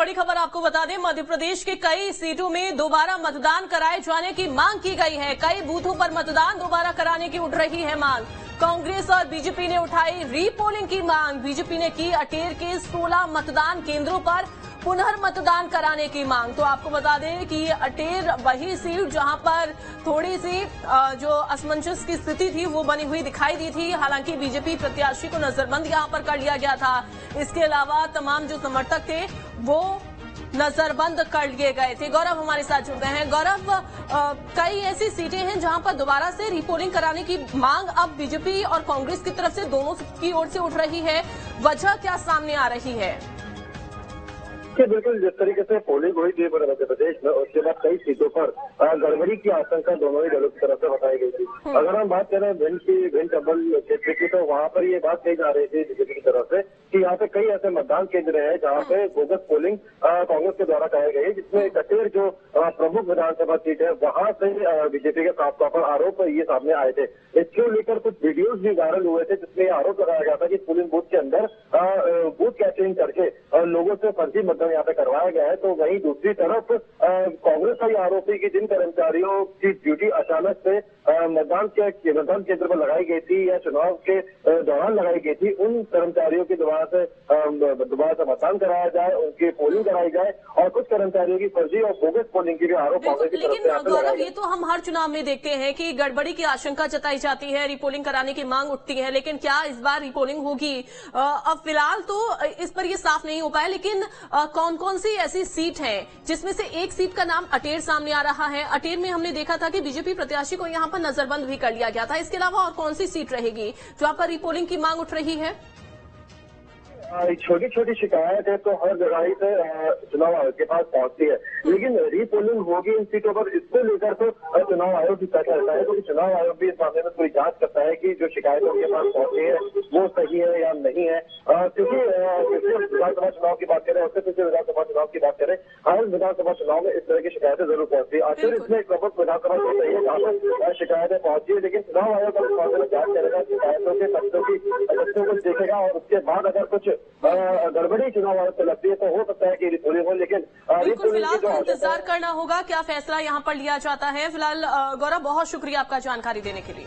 बड़ी खबर आपको बता दें, मध्य प्रदेश के कई सीटों में दोबारा मतदान कराए जाने की मांग की गई है। कई बूथों पर मतदान दोबारा कराने की उठ रही है मांग। कांग्रेस और बीजेपी ने उठाई रीपोलिंग की मांग। बीजेपी ने की अटेर के 16 मतदान केंद्रों पर पुनर्मतदान कराने की मांग। तो आपको बता दें कि अटेर वही सीट जहां पर थोड़ी सी जो असमंजस की स्थिति थी वो बनी हुई दिखाई दी थी। हालांकि बीजेपी प्रत्याशी को नजरबंद यहां पर कर लिया गया था। इसके अलावा तमाम जो समर्थक थे वो नजरबंद कर लिए गए थे। गौरव हमारे साथ जुड़ गए हैं। गौरव, कई ऐसी सीटें हैं जहां पर दोबारा से रीपोलिंग कराने की मांग अब बीजेपी और कांग्रेस की तरफ से दोनों की ओर से उठ रही है। वजह क्या सामने आ रही है? बिल्कुल, जिस तरीके से पोलिंग हुई थी मध्य प्रदेश में, उसके बाद कई सीटों पर गड़बड़ी की आशंका दोनों ही दलों की तरफ से बताई गई थी। अगर हम बात करें भिंड चंबल क्षेत्र की, तो वहां पर ये बात कही जा रही थी बीजेपी की तरफ से कि यहाँ पे कई ऐसे मतदान केंद्र हैं जहाँ पे बोगस पोलिंग कांग्रेस के द्वारा कराई गई, जिसमें कटेर जो प्रमुख विधानसभा सीट है वहां से बीजेपी के साफ तौर पर आरोप ये सामने आए थे। इसको लेकर कुछ वीडियोज भी वायरल हुए थे जिसमें आरोप लगाया गया था कि पोलिंग बूथ के अंदर बूथ कैप्चरिंग करके लोगों से फर्जी मतदान यहाँ पे करवाया गया है। तो वहीं दूसरी तरफ कांग्रेस का ये आरोप है कि जिन कर्मचारियों की ड्यूटी अचानक से मतदान केंद्र पर लगाई गई थी या चुनाव के दौरान लगाई गई थी, उन कर्मचारियों की दोबारा से मतदान कराया जाए, उनकी पोलिंग कराई जाए, और कुछ कर्मचारियों की फर्जी और बोगस पोलिंग की भी आरोप कांग्रेस की तरफ से। लेकिन गौरव, ये तो हम हर चुनाव में देखते हैं कि गड़बड़ी की आशंका जताई जाती है, रिपोलिंग कराने की मांग उठती है, लेकिन क्या इस बार रिपोलिंग होगी? अब फिलहाल तो इस पर ये साफ नहीं हो पाया, लेकिन कौन कौन सी ऐसी सीट है जिसमें से एक सीट का नाम अटेर सामने आ रहा है? अटेर में हमने देखा था कि बीजेपी प्रत्याशी को यहां पर नजरबंद भी कर लिया गया था। इसके अलावा और कौन सी सीट रहेगी जहां पर रिपोलिंग की मांग उठ रही है? छोटी छोटी शिकायत है तो हर जगह ही से चुनाव आयोग के पास पहुंचती है, लेकिन रीपोलिंग होगी इन सीटों पर, इसको लेकर तो चुनाव आयोग ही तय करता है, क्योंकि चुनाव आयोग भी इस मामले में पूरी जांच करता है कि जो शिकायतें उनके पास पहुंची है वो सही है या नहीं है। क्योंकि पिछले विधानसभा चुनाव की बात करें, उससे पिछले विधानसभा चुनाव की बात करें, हर विधानसभा चुनाव में इस तरह की शिकायतें जरूर पहुंचती है। आखिर इसमें एक प्रमुख विधानसभा सीट है जहाँ पर शिकायतें पहुंची है, लेकिन चुनाव आयोग इस मामले में जांच करेगा, शिकायतों के तथ्यों को देखेगा, और उसके बाद अगर कुछ गड़बड़ी चुनाव आयोग को लगती है तो हो सकता है कि रिपोलिंग हो। लेकिन फिलहाल तो इंतजार करना होगा क्या फैसला यहाँ पर लिया जाता है। फिलहाल गौरव, बहुत शुक्रिया आपका जानकारी देने के लिए।